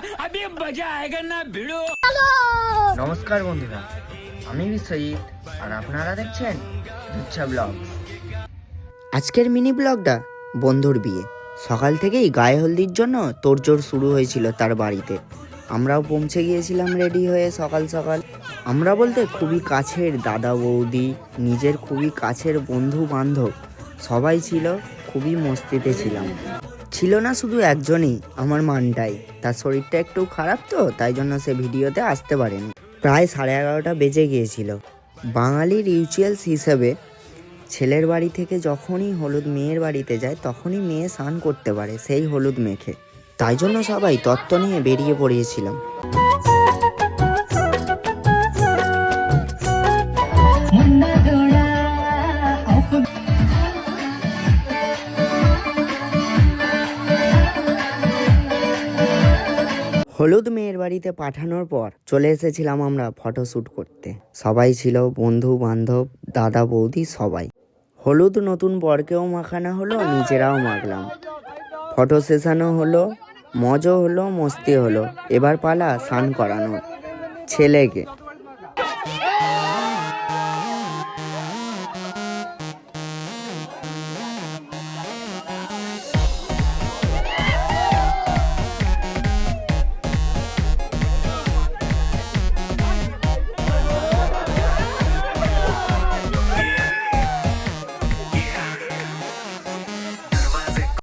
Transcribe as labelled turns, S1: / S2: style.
S1: अभी मजा आएगा ना भिड़ो।
S2: নমস্কার বন্ধুরা, আমি বিশ্বজিৎ আর আপনারা দেখছেন দুচ্ছা ব্লগ। আজকের মিনি ব্লগটা বন্ধুর বিয়ে। সকাল থেকেই গায়ে হলদির জন্য তোড়জোড় শুরু হয়েছিল তার বাড়িতে। আমরাও পৌঁছে গিয়েছিলাম রেডি হয়ে সকাল সকাল। আমরা বলতে খুবই কাছের দাদা বৌদি, নিজের খুবই কাছের বন্ধু বান্ধব সবাই ছিল। খুবই মস্তিতে ছিলাম। ছিল না শুধু একজনই, আমার মানটাই। তার শরীরটা একটু খারাপ তো, তাই জন্য সে ভিডিওতে আসতে পারেনি। প্রায় 11:30 বেজে গিয়েছিল। বাঙালির রিচুয়ালস হিসেবে ছেলের বাড়ি থেকে যখনই হলুদ মেয়ের বাড়িতে যায় তখনই মেয়ে স্নান করতে পারে সেই হলুদ মেখে। তাই জন্য সবাই তত্ত্ব নিয়ে বেরিয়ে পড়িয়েছিলাম। হলুদ মেয়ের বাড়িতে পাঠানোর পর চলে এসেছিলাম আমরা ফটোশ্যুট করতে। সবাই ছিল, বন্ধু বান্ধব, দাদা বৌদি সবাই। হলুদ নতুন বরকেও মাখানো হলো, নিজেরাও মাখলাম। ফটো সেশনও হলো, মজও হলো, মস্তি হলো। এবার পালা স্নান করানোর ছেলেকে।